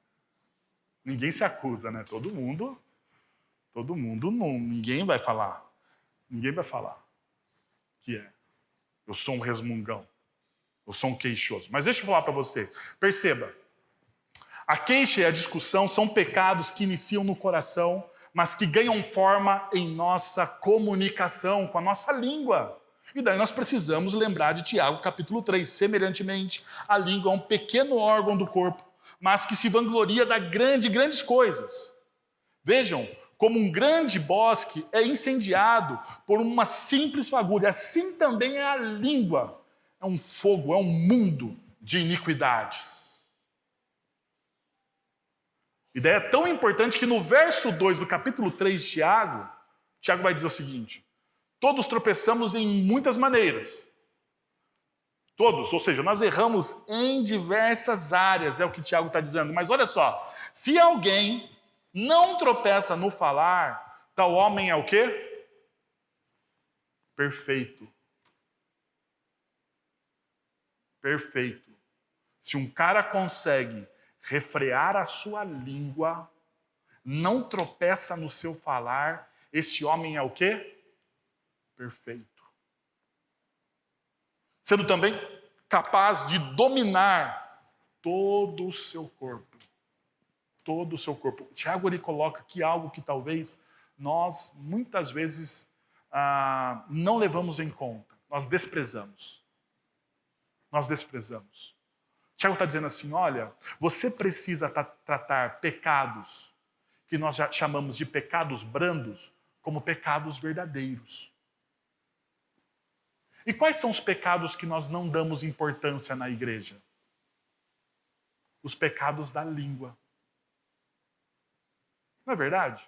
S1: Ninguém se acusa, né? Todo mundo não. Ninguém vai falar. Ninguém vai falar que é. Eu sou um resmungão. Eu sou um queixoso. Mas deixa eu falar para você. Perceba. A queixa e a discussão são pecados que iniciam no coração, mas que ganham forma em nossa comunicação, com a nossa língua. E daí nós precisamos lembrar de Tiago, capítulo 3. Semelhantemente, a língua é um pequeno órgão do corpo, mas que se vangloria da grandes coisas. Vejam, como um grande bosque é incendiado por uma simples fagulha, assim também é a língua. É um fogo, é um mundo de iniquidades. E daí é tão importante que no verso 2 do capítulo 3 de Tiago vai dizer o seguinte: todos tropeçamos em muitas maneiras. Todos, ou seja, nós erramos em diversas áreas, é o que Tiago está dizendo. Mas olha só, se alguém não tropeça no falar, tal homem é o quê? Perfeito. Perfeito. Se um cara consegue refrear a sua língua, não tropeça no seu falar, esse homem é o quê? Perfeito. Sendo também capaz de dominar todo o seu corpo. Todo o seu corpo. Tiago ele coloca aqui algo que talvez nós muitas vezes não levamos em conta. Nós desprezamos. Nós desprezamos. Tiago está dizendo assim, olha, você precisa tratar pecados, que nós já chamamos de pecados brandos, como pecados verdadeiros. E quais são os pecados que nós não damos importância na igreja? Os pecados da língua. Não é verdade?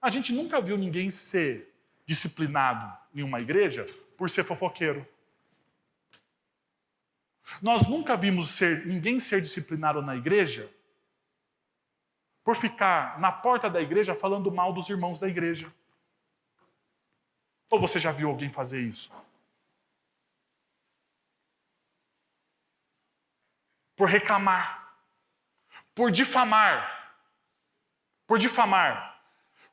S1: A gente nunca viu ninguém ser disciplinado em uma igreja por ser fofoqueiro. Nós nunca vimos ninguém ser disciplinado na igreja por ficar na porta da igreja falando mal dos irmãos da igreja. Ou você já viu alguém fazer isso? Por reclamar. Por difamar. Por difamar.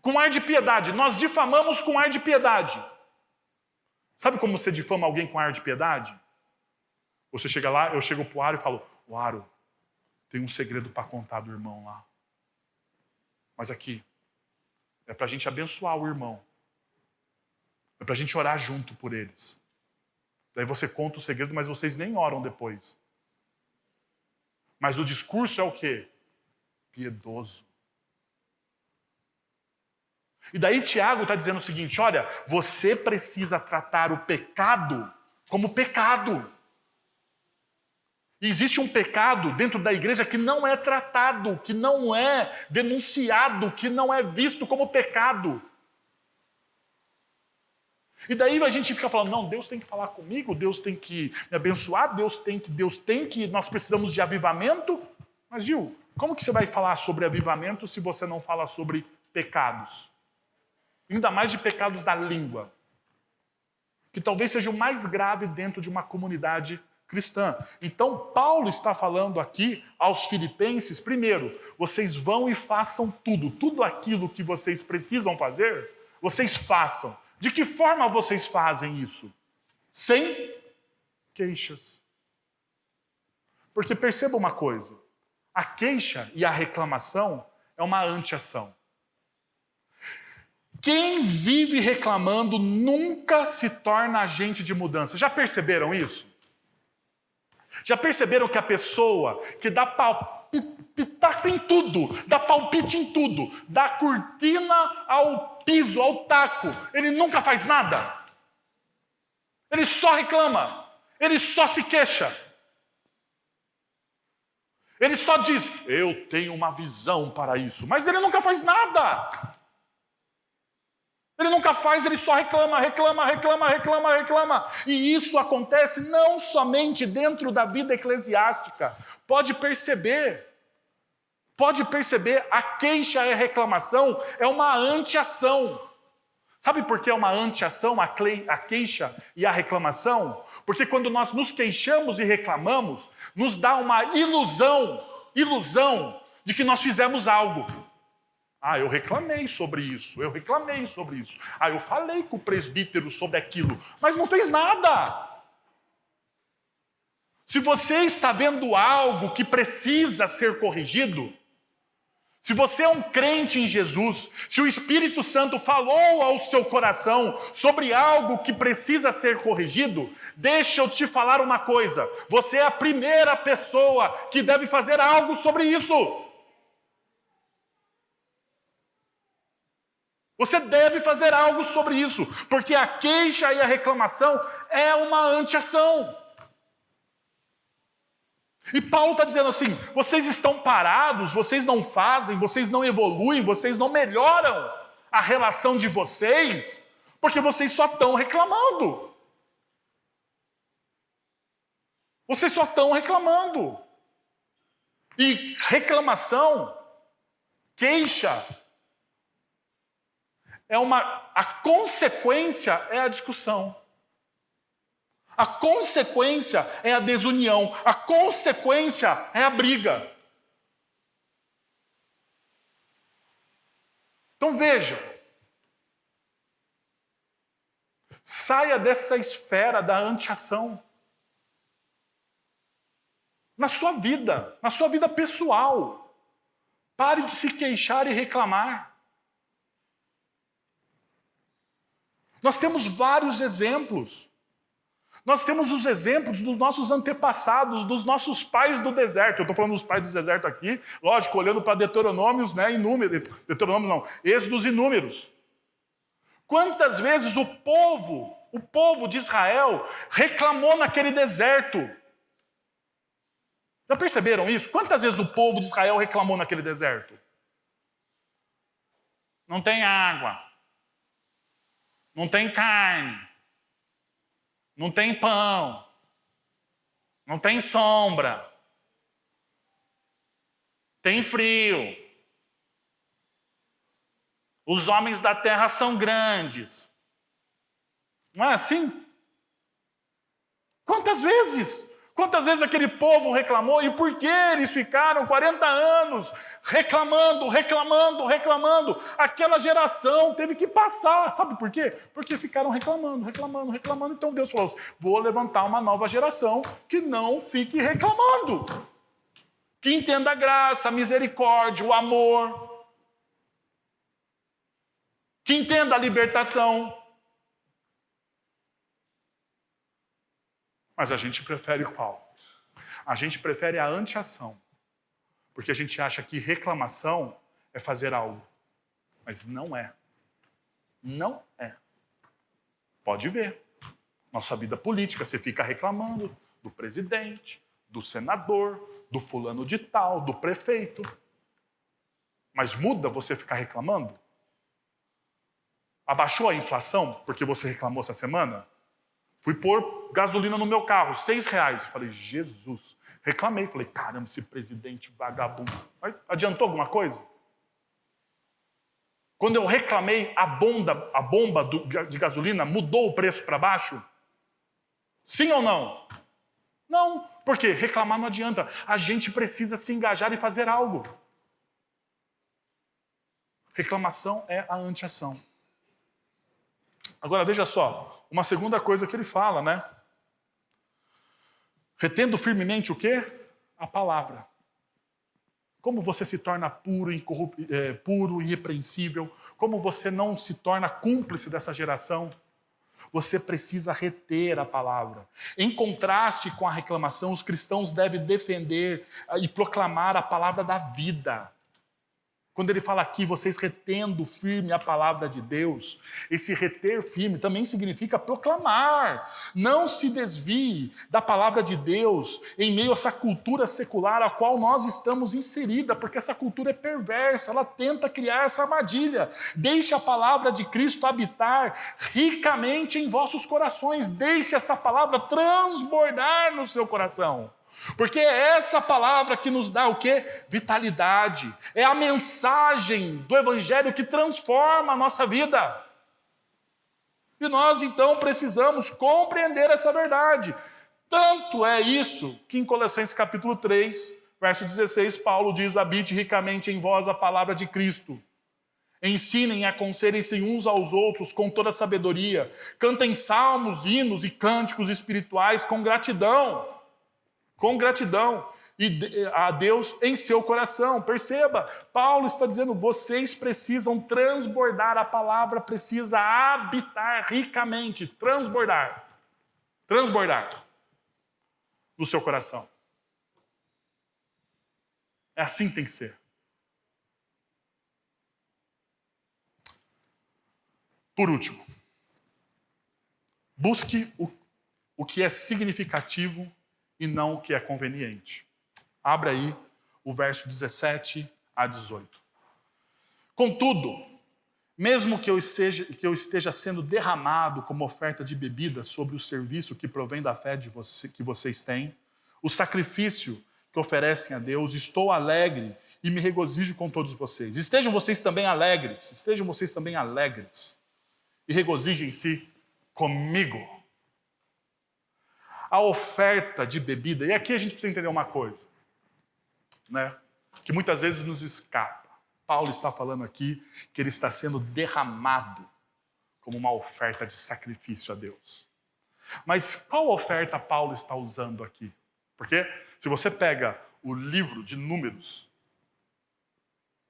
S1: Com ar de piedade. Nós difamamos com ar de piedade. Sabe como você difama alguém com ar de piedade? Você chega lá, eu chego pro Aro e falo, o Aro, tem um segredo para contar do irmão lá. Mas aqui, é para a gente abençoar o irmão. É para a gente orar junto por eles. Daí você conta o segredo, mas vocês nem oram depois. Mas o discurso é o quê? Piedoso. E daí Tiago está dizendo o seguinte, olha, você precisa tratar o pecado como pecado. E existe um pecado dentro da igreja que não é tratado, que não é denunciado, que não é visto como pecado. E daí a gente fica falando, não, Deus tem que falar comigo, Deus tem que me abençoar, Deus tem que, nós precisamos de avivamento. Mas viu, como que você vai falar sobre avivamento se você não fala sobre pecados? Ainda mais de pecados da língua. Que talvez seja o mais grave dentro de uma comunidade cristã. Então, Paulo está falando aqui aos filipenses, primeiro, vocês vão e façam tudo aquilo que vocês precisam fazer, vocês façam. De que forma vocês fazem isso? Sem queixas. Porque perceba uma coisa, a queixa e a reclamação é uma anti-ação. Quem vive reclamando nunca se torna agente de mudança. Já perceberam isso? Já perceberam que a pessoa que dá pitaco em tudo, dá palpite em tudo, da cortina ao piso, ao taco. Ele nunca faz nada. Ele só reclama, ele só se queixa. Ele só diz, eu tenho uma visão para isso, mas ele nunca faz nada. Ele nunca faz, ele só reclama. E isso acontece não somente dentro da vida eclesiástica. Pode perceber, a queixa e a reclamação é uma anti-ação. Sabe por que é uma anti-ação, a queixa e a reclamação? Porque quando nós nos queixamos e reclamamos, nos dá uma ilusão de que nós fizemos algo. Eu reclamei sobre isso. Eu falei com o presbítero sobre aquilo, mas não fez nada. Se você está vendo algo que precisa ser corrigido, se você é um crente em Jesus, se o Espírito Santo falou ao seu coração sobre algo que precisa ser corrigido, deixa eu te falar uma coisa. Você é a primeira pessoa que deve fazer algo sobre isso. Você deve fazer algo sobre isso, porque a queixa e a reclamação é uma anti-ação. E Paulo está dizendo assim, vocês estão parados, vocês não fazem, vocês não evoluem, vocês não melhoram a relação de vocês, porque vocês só estão reclamando. Vocês só estão reclamando. E reclamação, queixa, a consequência é a discussão. A consequência é a desunião. A consequência é a briga. Então veja. Saia dessa esfera da anti-ação. Na sua vida pessoal. Pare de se queixar e reclamar. Nós temos vários exemplos. Nós temos os exemplos dos nossos antepassados, dos nossos pais do deserto. Eu estou falando dos pais do deserto aqui, lógico, olhando para Deuteronômios, né, Êxodos e Números. Quantas vezes o povo de Israel reclamou naquele deserto? Já perceberam isso? Quantas vezes o povo de Israel reclamou naquele deserto? Não tem água. Não tem carne. Não tem pão. Não tem sombra. Tem frio. Os homens da terra são grandes. Não é assim? Quantas vezes? Quantas vezes aquele povo reclamou e por que eles ficaram 40 anos reclamando? Aquela geração teve que passar. Sabe por quê? Porque ficaram reclamando. Então Deus falou assim, vou levantar uma nova geração que não fique reclamando. Que entenda a graça, a misericórdia, o amor. Que entenda a libertação. Mas a gente prefere qual? A gente prefere a anti-ação. Porque a gente acha que reclamação é fazer algo. Mas não é. Não é. Pode ver. Nossa vida política, você fica reclamando do presidente, do senador, do fulano de tal, do prefeito. Mas muda você ficar reclamando? Abaixou a inflação porque você reclamou essa semana? Fui pôr gasolina no meu carro, R$6. Falei, Jesus. Reclamei. Falei, caramba, esse presidente vagabundo. Mas adiantou alguma coisa? Quando eu reclamei, a bomba de gasolina mudou o preço para baixo? Sim ou não? Não. Por quê? Reclamar não adianta. A gente precisa se engajar e fazer algo. Reclamação é a anti-ação. Agora, veja só. Uma segunda coisa que ele fala, né? Retendo firmemente o quê? A palavra. Como você se torna puro, irrepreensível. Como você não se torna cúmplice dessa geração. Você precisa reter a palavra. Em contraste com a reclamação, os cristãos devem defender e proclamar a palavra da vida. Quando ele fala aqui, vocês retendo firme a palavra de Deus, esse reter firme também significa proclamar. Não se desvie da palavra de Deus em meio a essa cultura secular a qual nós estamos inserida, porque essa cultura é perversa, ela tenta criar essa armadilha. Deixe a palavra de Cristo habitar ricamente em vossos corações, deixe essa palavra transbordar no seu coração. Porque é essa palavra que nos dá o quê? Vitalidade. É a mensagem do Evangelho que transforma a nossa vida. E nós, então, precisamos compreender essa verdade. Tanto é isso que em Colossenses capítulo 3, verso 16, Paulo diz: habite ricamente em vós a palavra de Cristo. Ensinem e aconselhem-se uns aos outros com toda a sabedoria. Cantem salmos, hinos e cânticos espirituais com gratidão a Deus em seu coração. Perceba, Paulo está dizendo, vocês precisam transbordar, a palavra precisa habitar ricamente, transbordar no seu coração. É assim que tem que ser. Por último, busque o que é significativo e não o que é conveniente. Abra aí o verso 17 a 18. Contudo, mesmo que eu esteja sendo derramado como oferta de bebida sobre o serviço que provém da fé que vocês têm, o sacrifício que oferecem a Deus, estou alegre e me regozijo com todos vocês. Estejam vocês também alegres e regozijem-se comigo. A oferta de bebida, e aqui a gente precisa entender uma coisa, né, que muitas vezes nos escapa. Paulo está falando aqui que ele está sendo derramado como uma oferta de sacrifício a Deus. Mas qual oferta Paulo está usando aqui? Porque se você pega o livro de Números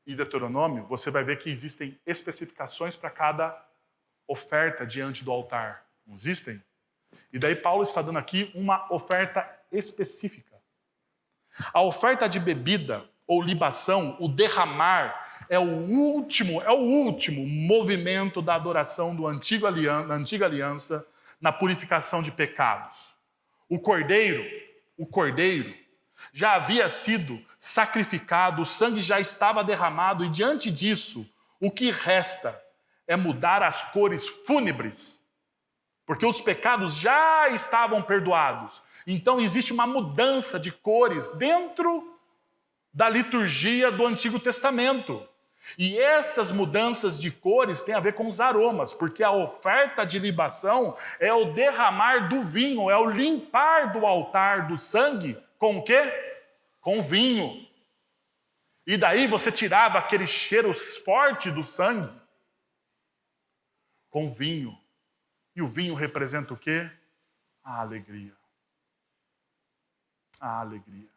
S1: e Deuteronômio, você vai ver que existem especificações para cada oferta diante do altar. Não existem? E daí Paulo está dando aqui uma oferta específica. A oferta de bebida ou libação, o derramar, é o último movimento da adoração da antiga aliança na purificação de pecados. O cordeiro já havia sido sacrificado, o sangue já estava derramado e diante disso, o que resta é mudar as cores fúnebres. Porque os pecados já estavam perdoados. Então existe uma mudança de cores dentro da liturgia do Antigo Testamento. E essas mudanças de cores têm a ver com os aromas, porque a oferta de libação é o derramar do vinho, é o limpar do altar do sangue com o quê? Com vinho. E daí você tirava aquele cheiro forte do sangue com vinho. E o vinho representa o quê? A alegria. A alegria.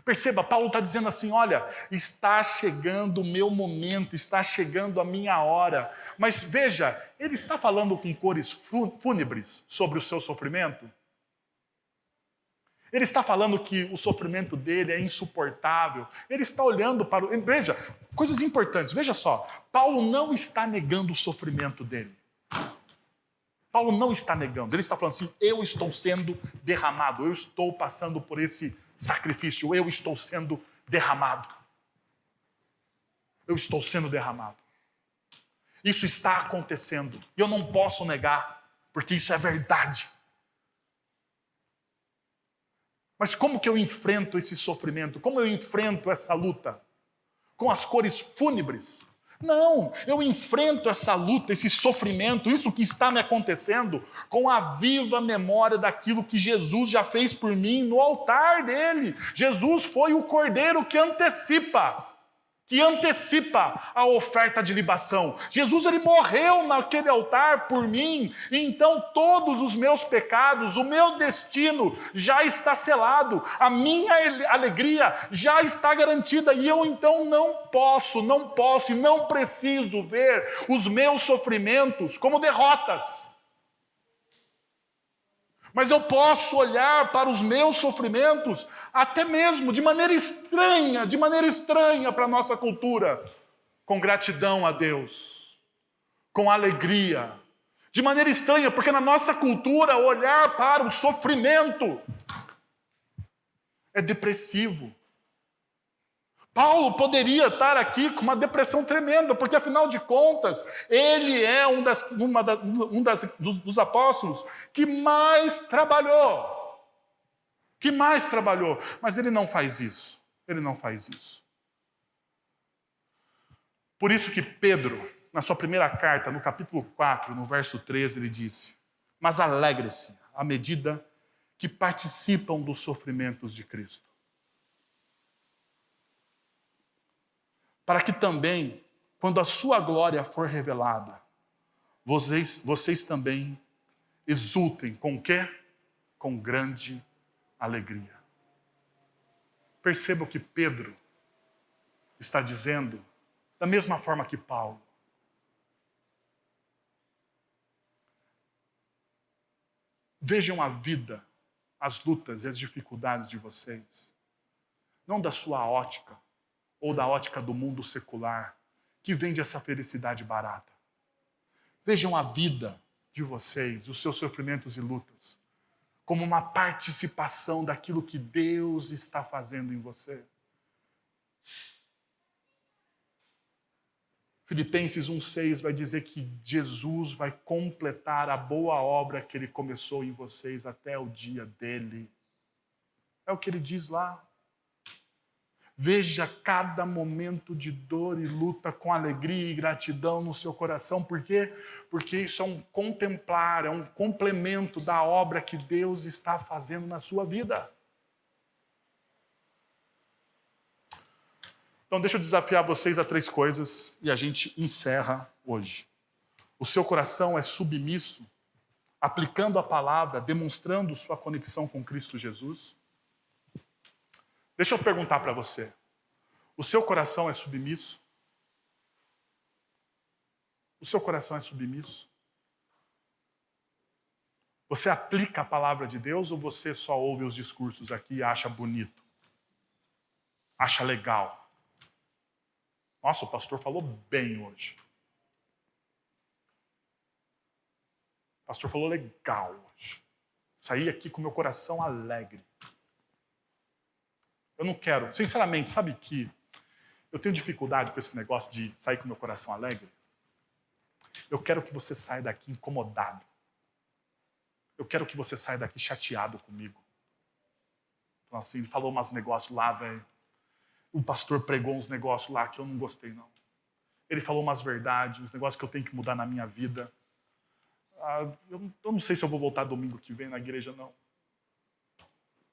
S1: Perceba, Paulo está dizendo assim, olha, está chegando o meu momento, está chegando a minha hora. Mas veja, ele está falando com cores fúnebres sobre o seu sofrimento? Ele está falando que o sofrimento dele é insuportável. Ele está olhando para o... Veja, coisas importantes, veja só. Paulo não está negando o sofrimento dele. Paulo não está negando, ele está falando assim, eu estou sendo derramado, eu estou passando por esse sacrifício, eu estou sendo derramado. Eu estou sendo derramado. Isso está acontecendo, e eu não posso negar, porque isso é verdade. Mas como que eu enfrento esse sofrimento? Como eu enfrento essa luta? Com as cores fúnebres? Não, eu enfrento essa luta, esse sofrimento, isso que está me acontecendo, com a viva memória daquilo que Jesus já fez por mim no altar dele. Jesus foi o cordeiro que antecipa a oferta de libação. Jesus, ele morreu naquele altar por mim, e então todos os meus pecados, o meu destino já está selado, a minha alegria já está garantida, e eu então não posso e não preciso ver os meus sofrimentos como derrotas. Mas eu posso olhar para os meus sofrimentos, até mesmo de maneira estranha para a nossa cultura, com gratidão a Deus, com alegria. De maneira estranha, porque na nossa cultura, olhar para o sofrimento é depressivo. Paulo poderia estar aqui com uma depressão tremenda, porque afinal de contas, ele é dos apóstolos que mais trabalhou. Mas ele não faz isso. Por isso que Pedro, na sua primeira carta, no capítulo 4, no verso 13, ele disse: mas alegre-se à medida que participam dos sofrimentos de Cristo, para que também, quando a sua glória for revelada, vocês também exultem com o quê? Com grande alegria. Perceba o que Pedro está dizendo, da mesma forma que Paulo. Vejam a vida, as lutas e as dificuldades de vocês, não da sua ótica, ou da ótica do mundo secular, que vende essa felicidade barata. Vejam a vida de vocês, os seus sofrimentos e lutas, como uma participação daquilo que Deus está fazendo em você. Filipenses 1,6 vai dizer que Jesus vai completar a boa obra que Ele começou em vocês até o dia dele. É o que Ele diz lá. Veja cada momento de dor e luta com alegria e gratidão no seu coração. Por quê? Porque isso é um contemplar, é um complemento da obra que Deus está fazendo na sua vida. Então deixa eu desafiar vocês a 3 coisas e a gente encerra hoje. O seu coração é submisso, aplicando a palavra, demonstrando sua conexão com Cristo Jesus. Deixa eu perguntar para você. O seu coração é submisso? O seu coração é submisso? Você aplica a palavra de Deus ou você só ouve os discursos aqui e acha bonito? Acha legal? Nossa, o pastor falou bem hoje. O pastor falou legal hoje. Saí aqui com meu coração alegre. Eu não quero, sinceramente, sabe que eu tenho dificuldade com esse negócio de sair com meu coração alegre? Eu quero que você saia daqui incomodado. Eu quero que você saia daqui chateado comigo. Então, assim, falou umas negócios lá, velho. O pastor pregou uns negócios lá que eu não gostei, não. Ele falou umas verdades, uns negócios que eu tenho que mudar na minha vida. Eu não sei se eu vou voltar domingo que vem na igreja, não.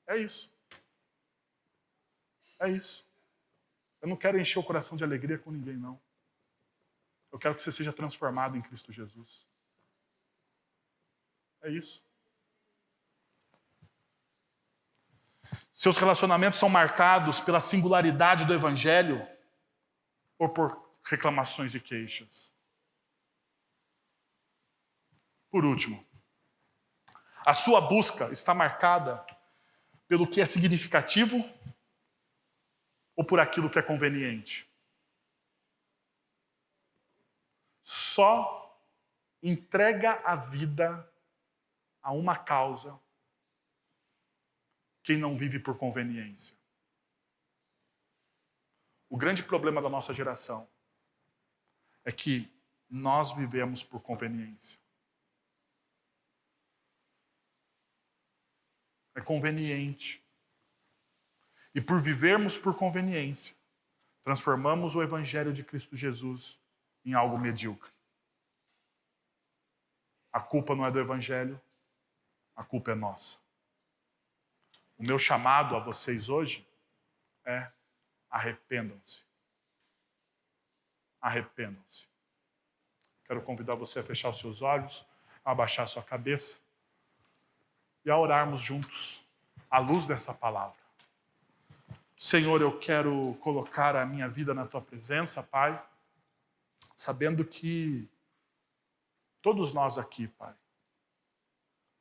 S1: É isso. É isso. Eu não quero encher o coração de alegria com ninguém, não. Eu quero que você seja transformado em Cristo Jesus. É isso. Seus relacionamentos são marcados pela singularidade do Evangelho ou por reclamações e queixas? Por último, a sua busca está marcada pelo que é significativo ou por aquilo que é conveniente? Só entrega a vida a uma causa quem não vive por conveniência. O grande problema da nossa geração é que nós vivemos por conveniência. É conveniente. E por vivermos por conveniência, transformamos o Evangelho de Cristo Jesus em algo medíocre. A culpa não é do Evangelho, a culpa é nossa. O meu chamado a vocês hoje é: arrependam-se. Arrependam-se. Quero convidar você a fechar os seus olhos, a abaixar a sua cabeça e a orarmos juntos à luz dessa palavra. Senhor, eu quero colocar a minha vida na Tua presença, Pai, sabendo que todos nós aqui, Pai,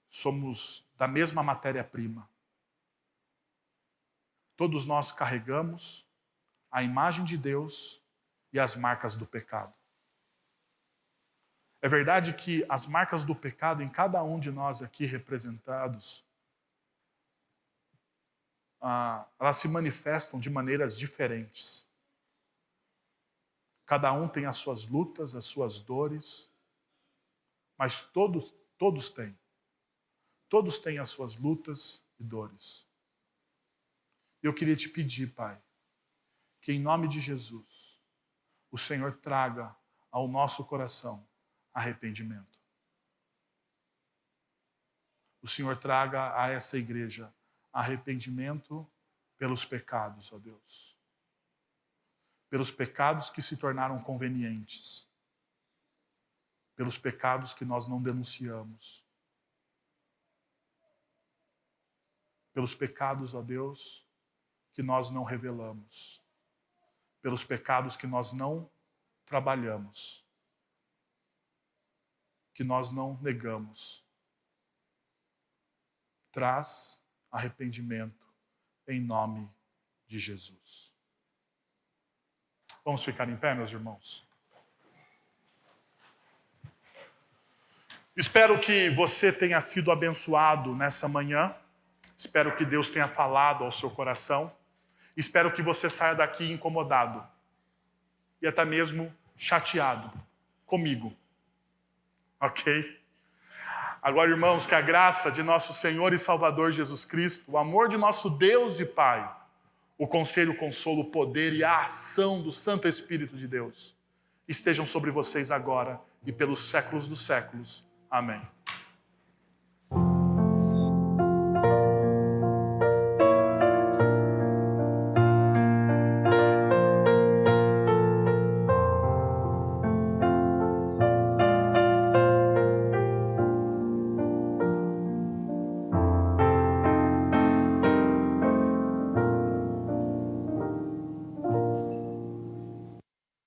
S1: somos da mesma matéria-prima. Todos nós carregamos a imagem de Deus e as marcas do pecado. É verdade que as marcas do pecado em cada um de nós aqui representados, elas se manifestam de maneiras diferentes. Cada um tem as suas lutas, as suas dores, mas todos têm. Todos têm as suas lutas e dores. Eu queria te pedir, Pai, que em nome de Jesus, o Senhor traga ao nosso coração arrependimento. O Senhor traga a essa igreja arrependimento pelos pecados, ó Deus. Pelos pecados que se tornaram convenientes. Pelos pecados que nós não denunciamos. Pelos pecados, ó Deus, que nós não revelamos. Pelos pecados que nós não trabalhamos. Que nós não negamos. Traz arrependimento em nome de Jesus. Vamos ficar em pé, meus irmãos? Espero que você tenha sido abençoado nessa manhã. Espero que Deus tenha falado ao seu coração. Espero que você saia daqui incomodado e até mesmo chateado comigo. Ok? Agora, irmãos, que a graça de nosso Senhor e Salvador Jesus Cristo, o amor de nosso Deus e Pai, o conselho, o consolo, o poder e a ação do Santo Espírito de Deus estejam sobre vocês agora e pelos séculos dos séculos. Amém.